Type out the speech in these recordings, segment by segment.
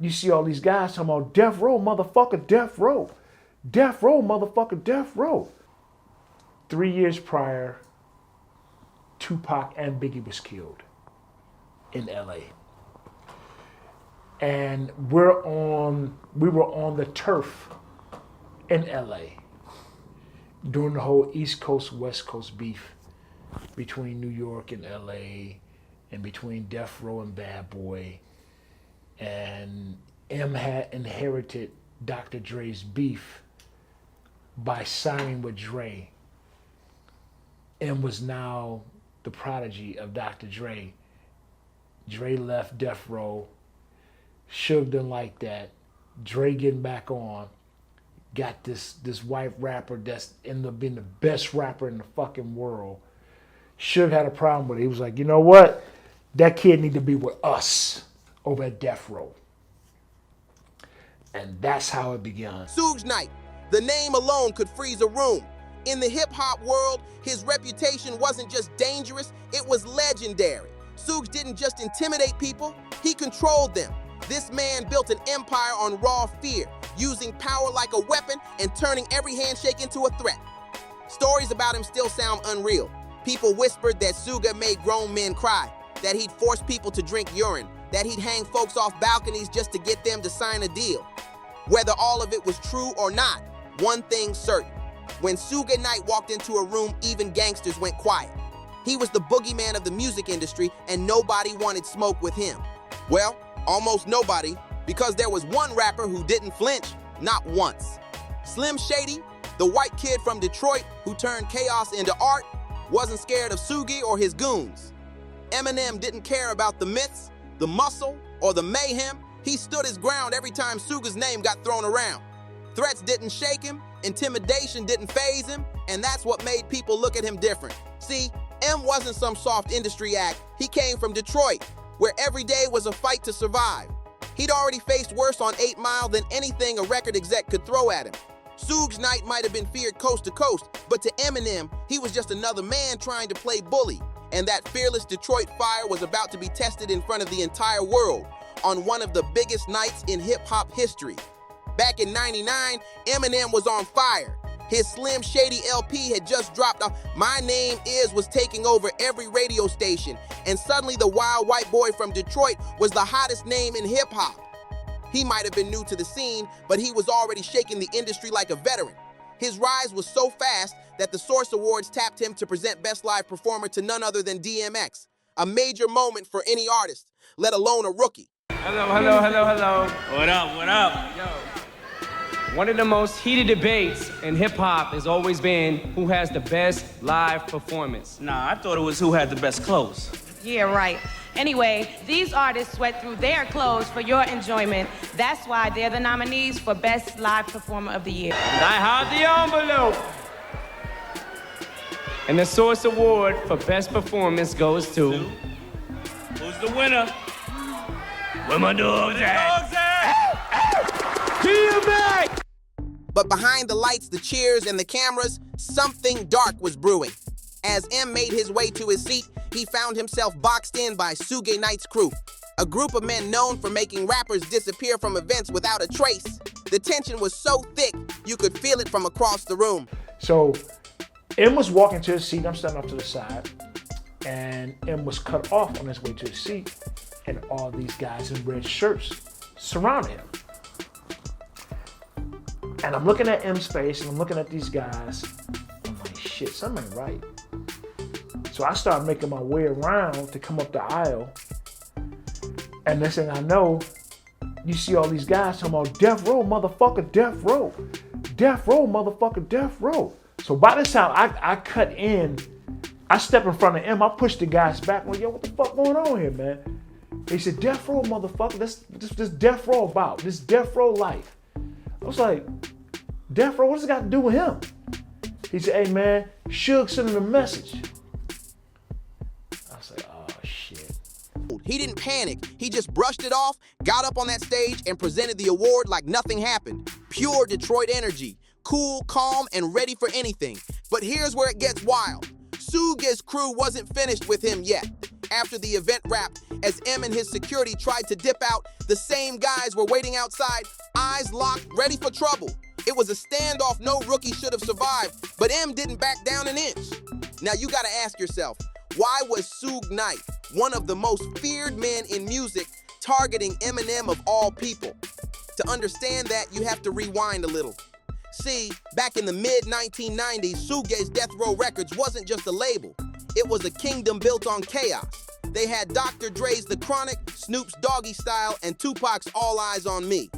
you see all these guys talking about death row, motherfucker, death row. Death row, motherfucker, death row. 3 years prior, Tupac and Biggie was killed in LA. And we were on the turf in LA during the whole East Coast, West Coast beef between New York and LA and between Death Row and Bad Boy. And M had inherited Dr. Dre's beef by signing with Dre. M was now the prodigy of Dr. Dre. Dre left Death Row. Suge didn't like that. Dre getting back on. Got this white rapper that's ended up being the best rapper in the fucking world. Suge had a problem with it. He was like, you know what? That kid need to be with us over at Death Row. And that's how it began. Suge Knight. The name alone could freeze a room. In the hip-hop world, his reputation wasn't just dangerous, it was legendary. Suge didn't just intimidate people, he controlled them. This man built an empire on raw fear, using power like a weapon and turning every handshake into a threat. Stories about him still sound unreal. People whispered that Suge made grown men cry, that he'd force people to drink urine, that he'd hang folks off balconies just to get them to sign a deal. Whether all of it was true or not, one thing's certain. When Suge Knight walked into a room, even gangsters went quiet. He was the boogeyman of the music industry, and nobody wanted smoke with him. Well, almost nobody, because there was one rapper who didn't flinch, not once. Slim Shady, the white kid from Detroit who turned chaos into art, wasn't scared of Suge or his goons. Eminem didn't care about the myths, the muscle, or the mayhem. He stood his ground every time Suge's name got thrown around. Threats didn't shake him, intimidation didn't faze him, and that's what made people look at him different. See, M wasn't some soft industry act. He came from Detroit, where every day was a fight to survive. He'd already faced worse on 8 Mile than anything a record exec could throw at him. Suge Knight might have been feared coast to coast, but to Eminem, he was just another man trying to play bully. And that fearless Detroit fire was about to be tested in front of the entire world on one of the biggest nights in hip-hop history. Back in '99, Eminem was on fire. His Slim Shady LP had just dropped. My Name Is was taking over every radio station, and suddenly the wild white boy from Detroit was the hottest name in hip-hop. He might have been new to the scene, but he was already shaking the industry like a veteran. His rise was so fast that the Source Awards tapped him to present Best Live Performer to none other than DMX, a major moment for any artist, let alone a rookie. Hello, hello, hello, hello. What up, what up? Yo. One of the most heated debates in hip-hop has always been who has the best live performance. Nah, I thought it was who had the best clothes. Yeah, right. Anyway, these artists sweat through their clothes for your enjoyment. That's why they're the nominees for Best Live Performer of the Year. And I have the envelope. And the Source Award for Best Performance goes to... Who's the winner? Where my dogs at? DMX! But behind the lights, the cheers, and the cameras, something dark was brewing. As M made his way to his seat, he found himself boxed in by Suge Knight's crew, a group of men known for making rappers disappear from events without a trace. The tension was so thick, you could feel it from across the room. So M was walking to his seat, I'm standing up to the side, and M was cut off on his way to his seat, and all these guys in red shirts surrounded him. And I'm looking at M's face, and I'm looking at these guys. I'm like, shit, something ain't right. So I started making my way around to come up the aisle. And next thing I know, you see all these guys talking about death row, motherfucker, death row. Death row, motherfucker, death row. So by this time, I cut in. I step in front of M. I push the guys back. I'm like, yo, what the fuck going on here, man? He said, death row, motherfucker. This death row about. This death row life. I was like, death row, what does it got to do with him? He said, hey, man, Suge sent him a message. I was like, oh, shit. He didn't panic. He just brushed it off, got up on that stage, and presented the award like nothing happened. Pure Detroit energy. Cool, calm, and ready for anything. But here's where it gets wild. Suge's crew wasn't finished with him yet. After the event wrapped, as M and his security tried to dip out, the same guys were waiting outside, eyes locked, ready for trouble. It was a standoff no rookie should have survived, but M didn't back down an inch. Now you gotta ask yourself, why was Suge Knight, one of the most feared men in music, targeting Eminem of all people? To understand that, you have to rewind a little. See, back in the mid-1990s, Suge's Death Row Records wasn't just a label. It was a kingdom built on chaos. They had Dr. Dre's The Chronic, Snoop's Doggy Style, and Tupac's All Eyes on Me.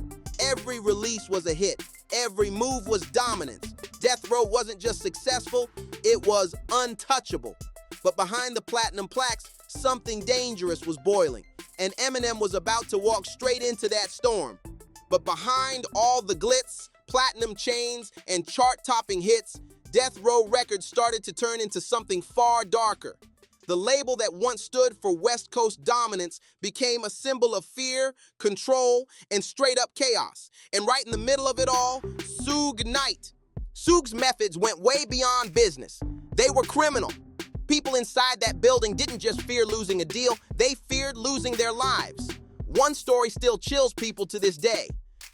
Every release was a hit. Every move was dominance. Death Row wasn't just successful, it was untouchable. But behind the platinum plaques, something dangerous was boiling, and Eminem was about to walk straight into that storm. But behind all the glitz, platinum chains, and chart-topping hits, Death Row Records started to turn into something far darker. The label that once stood for West Coast dominance became a symbol of fear, control, and straight-up chaos. And right in the middle of it all, Suge Knight. Suge's methods went way beyond business. They were criminal. People inside that building didn't just fear losing a deal, they feared losing their lives. One story still chills people to this day.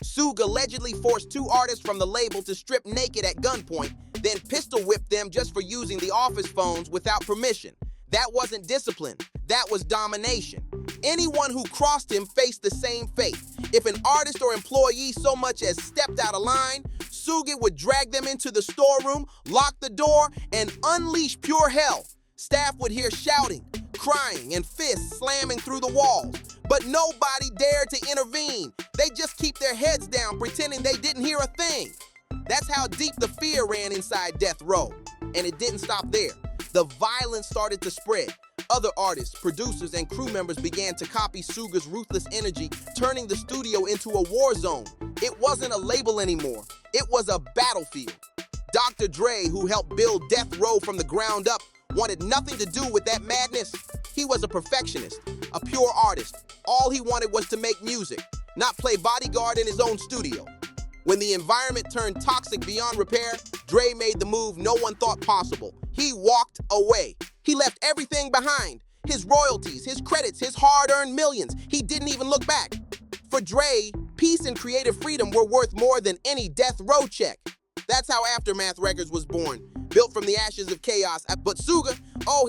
Suge allegedly forced 2 artists from the label to strip naked at gunpoint, then pistol whipped them just for using the office phones without permission. That wasn't discipline, that was domination. Anyone who crossed him faced the same fate. If an artist or employee so much as stepped out of line, Suge would drag them into the storeroom, lock the door, and unleash pure hell. Staff would hear shouting, crying, and fists slamming through the walls. But nobody dared to intervene. They just keep their heads down, pretending they didn't hear a thing. That's how deep the fear ran inside Death Row. And it didn't stop there. The violence started to spread. Other artists, producers, and crew members began to copy Suge's ruthless energy, turning the studio into a war zone. It wasn't a label anymore. It was a battlefield. Dr. Dre, who helped build Death Row from the ground up, wanted nothing to do with that madness. He was a perfectionist, a pure artist. All he wanted was to make music, not play bodyguard in his own studio. When the environment turned toxic beyond repair, Dre made the move no one thought possible. He walked away. He left everything behind. His royalties, his credits, his hard-earned millions. He didn't even look back. For Dre, peace and creative freedom were worth more than any Death Row check. That's how Aftermath Records was born, built from the ashes of chaos. But Suge,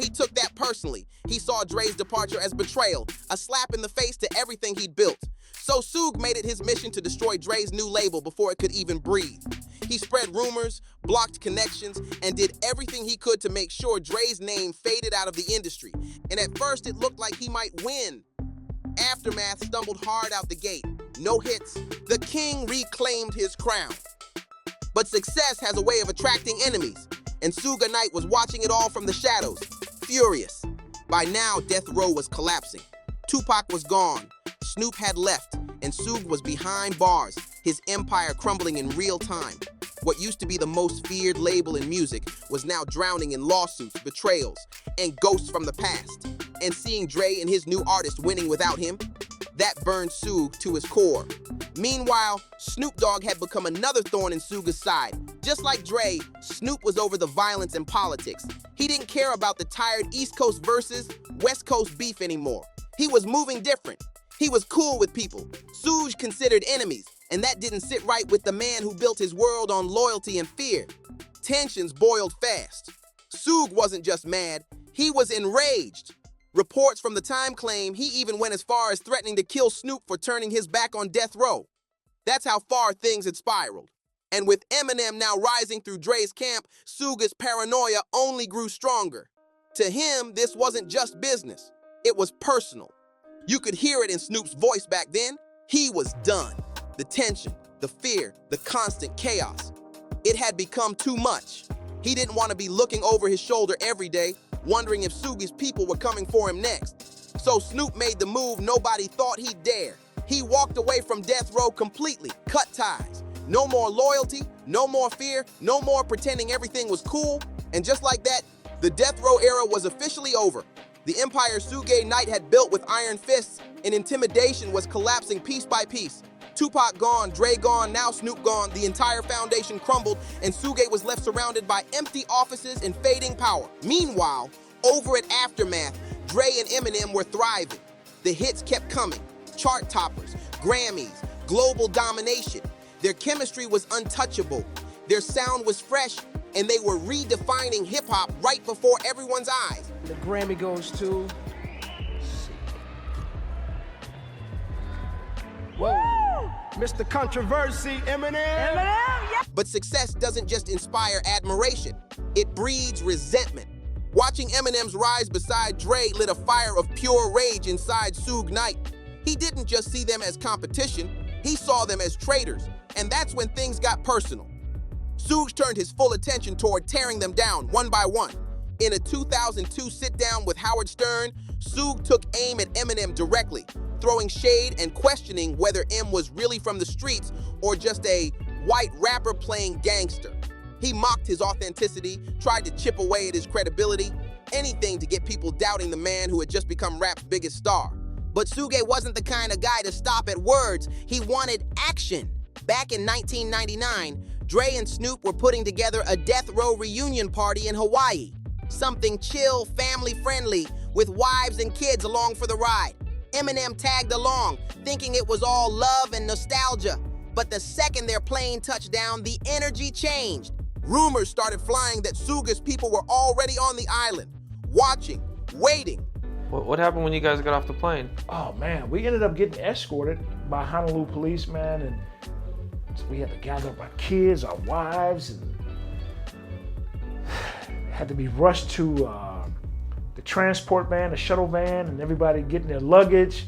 he took that personally. He saw Dre's departure as betrayal, a slap in the face to everything he'd built. So Suge made it his mission to destroy Dre's new label before it could even breathe. He spread rumors, blocked connections, and did everything he could to make sure Dre's name faded out of the industry. And at first it looked like he might win. Aftermath stumbled hard out the gate. No hits. The king reclaimed his crown. But success has a way of attracting enemies, and Suge Knight was watching it all from the shadows, furious. By now, Death Row was collapsing. Tupac was gone, Snoop had left, and Suge was behind bars, his empire crumbling in real time. What used to be the most feared label in music was now drowning in lawsuits, betrayals, and ghosts from the past. And seeing Dre and his new artist winning without him, that burned Suge to his core. Meanwhile, Snoop Dogg had become another thorn in Suge's side. Just like Dre, Snoop was over the violence and politics. He didn't care about the tired East Coast versus West Coast beef anymore. He was moving different. He was cool with people. Suge considered enemies, and that didn't sit right with the man who built his world on loyalty and fear. Tensions boiled fast. Suge wasn't just mad, he was enraged. Reports from the time claim he even went as far as threatening to kill Snoop for turning his back on Death Row. That's how far things had spiraled. And with Eminem now rising through Dre's camp, Suge's paranoia only grew stronger. To him, this wasn't just business. It was personal. You could hear it in Snoop's voice back then. He was done. The tension, the fear, the constant chaos. It had become too much. He didn't want to be looking over his shoulder every day, wondering if Suge's people were coming for him next. So Snoop made the move nobody thought he'd dare. He walked away from Death Row completely, cut ties. No more loyalty, no more fear, no more pretending everything was cool. And just like that, the Death Row era was officially over. The empire Suge Knight had built with iron fists and intimidation was collapsing piece by piece. Tupac gone, Dre gone, now Snoop gone, the entire foundation crumbled, and Suge was left surrounded by empty offices and fading power. Meanwhile, over at Aftermath, Dre and Eminem were thriving. The hits kept coming. Chart toppers, Grammys, global domination. Their chemistry was untouchable. Their sound was fresh, and they were redefining hip-hop right before everyone's eyes. The Grammy goes to... Whoa! Mr. Controversy, Eminem! Yeah. But success doesn't just inspire admiration, it breeds resentment. Watching Eminem's rise beside Dre lit a fire of pure rage inside Suge Knight. He didn't just see them as competition, he saw them as traitors, and that's when things got personal. Suge turned his full attention toward tearing them down one by one. In a 2002 sit-down with Howard Stern, Suge took aim at Eminem directly, throwing shade and questioning whether M was really from the streets or just a white rapper playing gangster. He mocked his authenticity, tried to chip away at his credibility, anything to get people doubting the man who had just become rap's biggest star. But Suge wasn't the kind of guy to stop at words. He wanted action. Back in 1999, Dre and Snoop were putting together a death row reunion party in Hawaii. Something chill, family-friendly, with wives and kids along for the ride. Eminem tagged along, thinking it was all love and nostalgia. But the second their plane touched down, the energy changed. Rumors started flying that Suge's people were already on the island, watching, waiting. What happened when you guys got off the plane? Oh man, we ended up getting escorted by Honolulu police, man, and we had to gather up our kids, our wives, and had to be rushed to the transport van, the shuttle van, and everybody getting their luggage.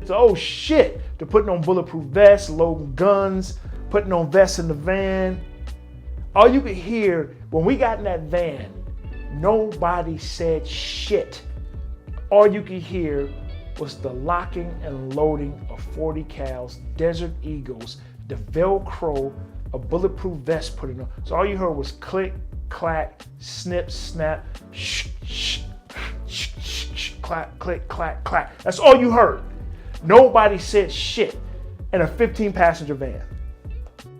So, oh shit, they're putting on bulletproof vests, loading guns, putting on vests in the van. All you could hear when we got in that van, nobody said shit. All you could hear was the locking and loading of 40 cals, Desert Eagles, the Velcro, a bulletproof vest putting on. So all you heard was click, clack, snip, snap, shh, shh, shh, shh, shh, clack, click, clack, clack. That's all you heard. Nobody said shit in a 15-passenger van.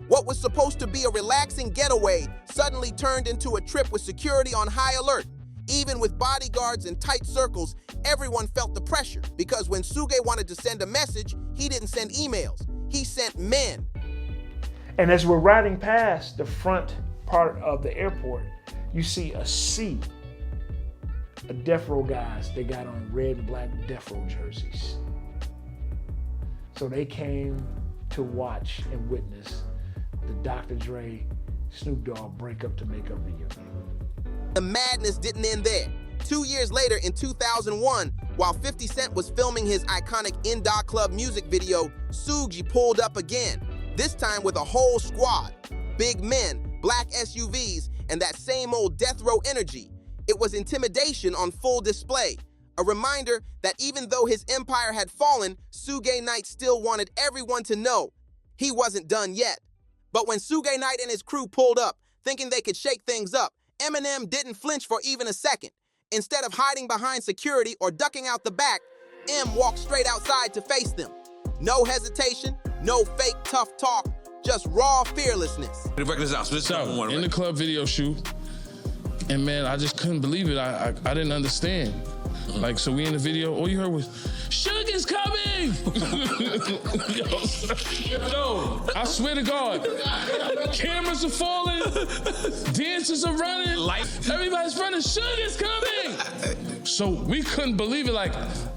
What was supposed to be a relaxing getaway suddenly turned into a trip with security on high alert. Even with bodyguards in tight circles, everyone felt the pressure because when Suge wanted to send a message, he didn't send emails. He sent men. And as we're riding past the front part of the airport, you see a sea of death row guys. They got on red and black death row jerseys. So they came to watch and witness the Dr. Dre, Snoop Dogg breakup to make up reunion. The madness didn't end there. 2 years later, in 2001, while 50 Cent was filming his iconic In Da Club music video, Suge pulled up again, this time with a whole squad. Big men, black SUVs, and that same old death row energy. It was intimidation on full display. A reminder that even though his empire had fallen, Suge Knight still wanted everyone to know he wasn't done yet. But when Suge Knight and his crew pulled up, thinking they could shake things up, Eminem didn't flinch for even a second. Instead of hiding behind security or ducking out the back, M walked straight outside to face them. No hesitation, no fake tough talk, just raw fearlessness. In the club video shoot, and man, I just couldn't believe it. I didn't understand. Like, so we in the video, all you heard was, Suge is coming! Yo, I swear to God, cameras are falling, dancers are running, everybody's running, Suge is coming! So we couldn't believe it. Like,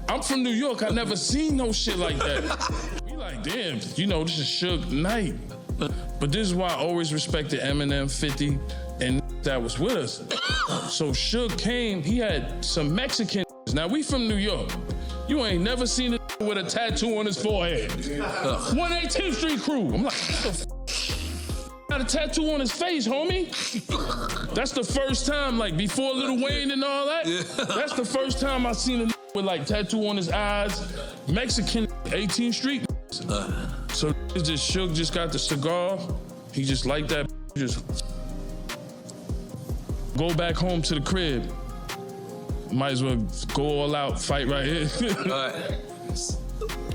I'm from New York, I never seen no shit like that. We like, damn, you know, this is Suge Knight. But this is why I always respected Eminem, 50, and that was with us. So Suge came, he had some Mexican. Now we from New York. You ain't never seen a with a tattoo on his forehead. 118th Street crew. I'm like, what the f? Got a tattoo on his face, homie. That's the first time, like before Lil Wayne and all that. That's the first time I seen a with like tattoo on his eyes, Mexican 18th Street. So it's just Suge just got the cigar. He just like that. Just go back home to the crib. Might as well go all out, fight right here.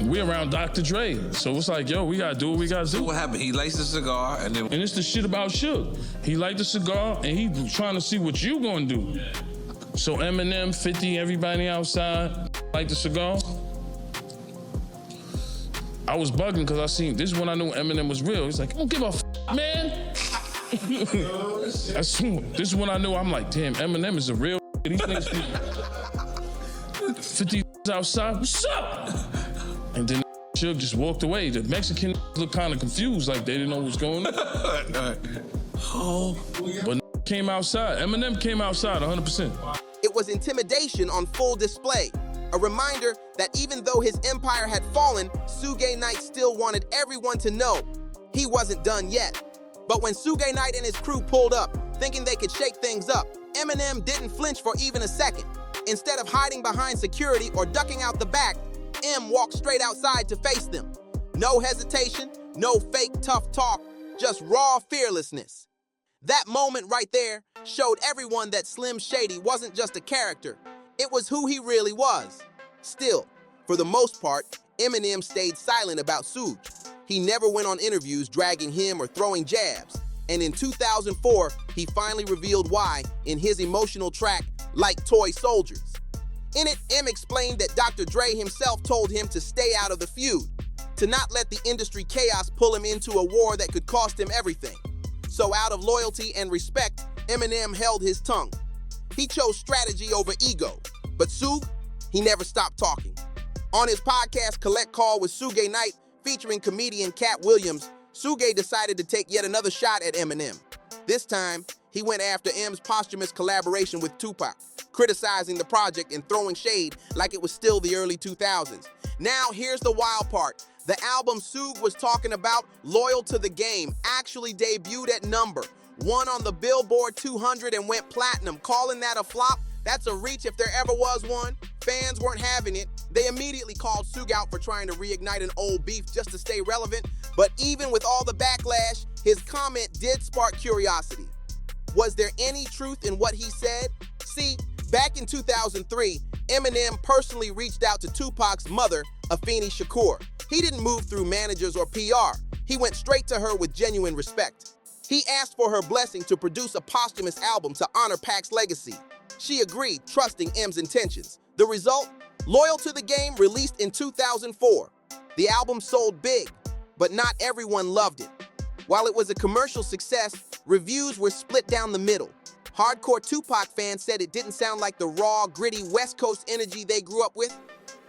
We around Dr. Dre, so it's like, yo, we gotta do what we gotta do. So what happened? He lights the cigar and then... And it's the shit about Suge. He light the cigar and he trying to see what you gonna do. So Eminem, 50, everybody outside, like the cigar. I was bugging because I seen, this is when I knew Eminem was real. He's like, I don't give a man. This is when I knew, I'm like, damn, Eminem is a real These niggas 50 outside, what's up? And then Suge just walked away. The Mexican looked kind of confused, like they didn't know what was going on. But came outside. Eminem came outside 100%. It was intimidation on full display. A reminder that even though his empire had fallen, Suge Knight still wanted everyone to know he wasn't done yet. But when Suge Knight and his crew pulled up, thinking they could shake things up, Eminem didn't flinch for even a second. Instead of hiding behind security or ducking out the back, M walked straight outside to face them. No hesitation, no fake tough talk, just raw fearlessness. That moment right there showed everyone that Slim Shady wasn't just a character, it was who he really was. Still, for the most part, Eminem stayed silent about Suge. He never went on interviews dragging him or throwing jabs. And in 2004, he finally revealed why in his emotional track, Like Toy Soldiers. In it, M explained that Dr. Dre himself told him to stay out of the feud, to not let the industry chaos pull him into a war that could cost him everything. So out of loyalty and respect, Eminem held his tongue. He chose strategy over ego, but Suge, he never stopped talking. On his podcast, Collect Call with Suge Knight, featuring comedian Cat Williams, Suge decided to take yet another shot at Eminem. This time, he went after M's posthumous collaboration with Tupac, criticizing the project and throwing shade like it was still the early 2000s. Now, here's the wild part. The album Suge was talking about, Loyal to the Game, actually debuted at #1 on the Billboard 200 and went platinum. Calling that a flop? That's a reach if there ever was one. Fans weren't having it. They immediately called Suge out for trying to reignite an old beef just to stay relevant. But even with all the backlash, his comment did spark curiosity. Was there any truth in what he said? See, back in 2003, Eminem personally reached out to Tupac's mother, Afeni Shakur. He didn't move through managers or PR. He went straight to her with genuine respect. He asked for her blessing to produce a posthumous album to honor Pac's legacy. She agreed, trusting M's intentions. The result? Loyal to the Game released in 2004. The album sold big, but not everyone loved it. While it was a commercial success, reviews were split down the middle. Hardcore Tupac fans said it didn't sound like the raw, gritty West Coast energy they grew up with.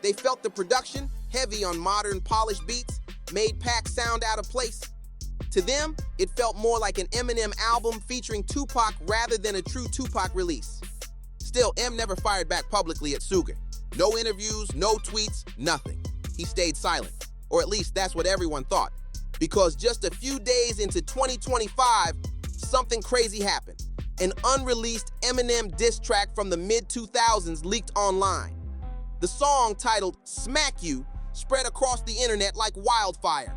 They felt the production, heavy on modern, polished beats, made Pac sound out of place. To them, it felt more like an Eminem album featuring Tupac rather than a true Tupac release. Still, M never fired back publicly at Suge. No interviews, no tweets, nothing. He stayed silent, or at least that's what everyone thought. Because just a few days into 2025, something crazy happened. An unreleased Eminem diss track from the mid-2000s leaked online. The song, titled Smack You, spread across the internet like wildfire.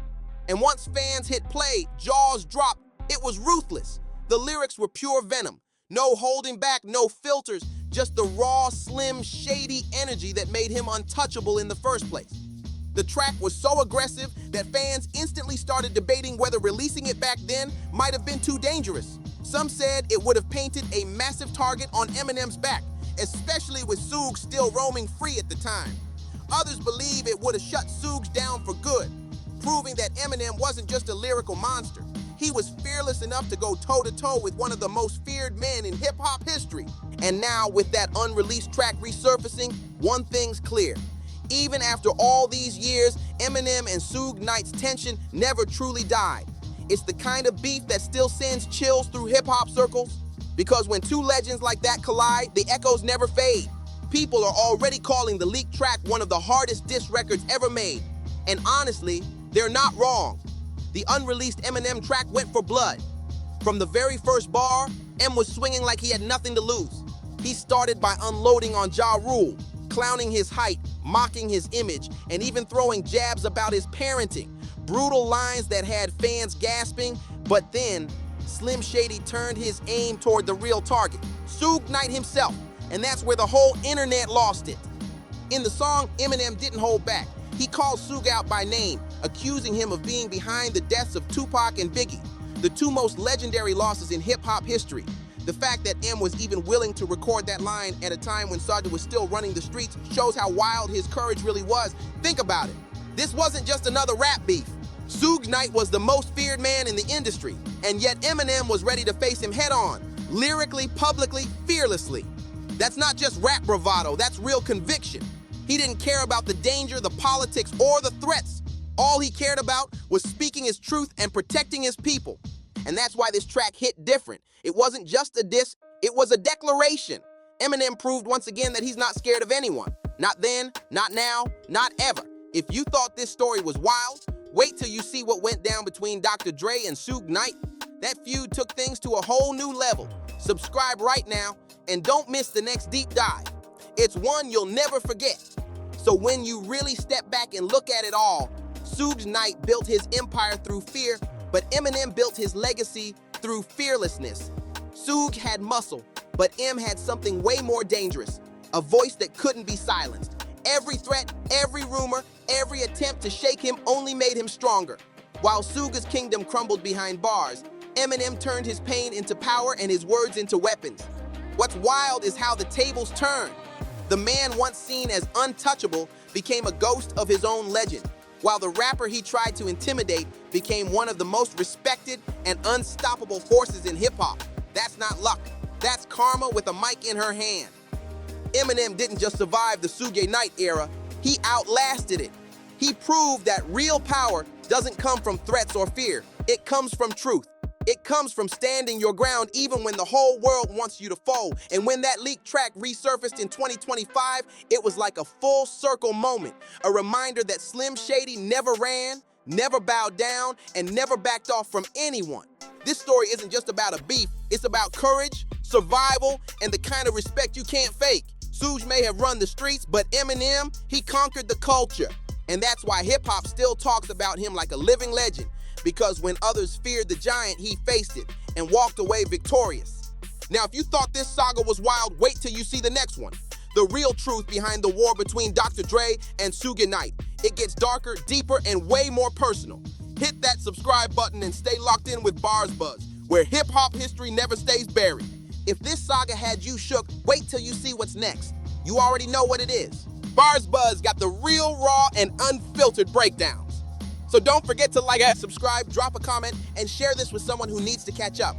And once fans hit play, jaws dropped. It was ruthless. The lyrics were pure venom. No holding back, no filters, just the raw, slim, shady energy that made him untouchable in the first place. The track was so aggressive that fans instantly started debating whether releasing it back then might have been too dangerous. Some said it would have painted a massive target on Eminem's back, especially with Suge still roaming free at the time. Others believe it would have shut Suge down for good, proving that Eminem wasn't just a lyrical monster. He was fearless enough to go toe-to-toe with one of the most feared men in hip-hop history. And now, with that unreleased track resurfacing, one thing's clear. Even after all these years, Eminem and Suge Knight's tension never truly died. It's the kind of beef that still sends chills through hip-hop circles. Because when two legends like that collide, the echoes never fade. People are already calling the leaked track one of the hardest diss records ever made. And honestly, they're not wrong. The unreleased Eminem track went for blood. From the very first bar, M was swinging like he had nothing to lose. He started by unloading on Ja Rule, clowning his height, mocking his image, and even throwing jabs about his parenting. Brutal lines that had fans gasping, but then Slim Shady turned his aim toward the real target, Suge Knight himself, and that's where the whole internet lost it. In the song, Eminem didn't hold back. He called Suge out by name, accusing him of being behind the deaths of Tupac and Biggie, the two most legendary losses in hip-hop history. The fact that M was even willing to record that line at a time when Suge was still running the streets shows how wild his courage really was. Think about it. This wasn't just another rap beef. Suge Knight was the most feared man in the industry, and yet Eminem was ready to face him head-on, lyrically, publicly, fearlessly. That's not just rap bravado, that's real conviction. He didn't care about the danger, the politics, or the threats. All he cared about was speaking his truth and protecting his people. And that's why this track hit different. It wasn't just a diss, it was a declaration. Eminem proved once again that he's not scared of anyone. Not then, not now, not ever. If you thought this story was wild, wait till you see what went down between Dr. Dre and Suge Knight. That feud took things to a whole new level. Subscribe right now and don't miss the next deep dive. It's one you'll never forget. So when you really step back and look at it all, Suge Knight built his empire through fear, but Eminem built his legacy through fearlessness. Suge had muscle, but M had something way more dangerous, a voice that couldn't be silenced. Every threat, every rumor, every attempt to shake him only made him stronger. While Suge's kingdom crumbled behind bars, Eminem turned his pain into power and his words into weapons. What's wild is how the tables turned. The man once seen as untouchable became a ghost of his own legend, while the rapper he tried to intimidate became one of the most respected and unstoppable forces in hip-hop. That's not luck. That's karma with a mic in her hand. Eminem didn't just survive the Suge Knight era, he outlasted it. He proved that real power doesn't come from threats or fear. It comes from truth. It comes from standing your ground even when the whole world wants you to fold. And when that leaked track resurfaced in 2025, it was like a full circle moment, a reminder that Slim Shady never ran, never bowed down, and never backed off from anyone. This story isn't just about a beef, it's about courage, survival, and the kind of respect you can't fake. Suge may have run the streets, but Eminem, he conquered the culture. And that's why hip-hop still talks about him like a living legend. Because when others feared the giant, he faced it and walked away victorious. Now, if you thought this saga was wild, wait till you see the next one. The real truth behind the war between Dr. Dre and Suge Knight. It gets darker, deeper, and way more personal. Hit that subscribe button and stay locked in with BarzBuzz, where hip-hop history never stays buried. If this saga had you shook, wait till you see what's next. You already know what it is. BarzBuzz got the real, raw, and unfiltered breakdowns. So don't forget to like, subscribe, drop a comment, and share this with someone who needs to catch up.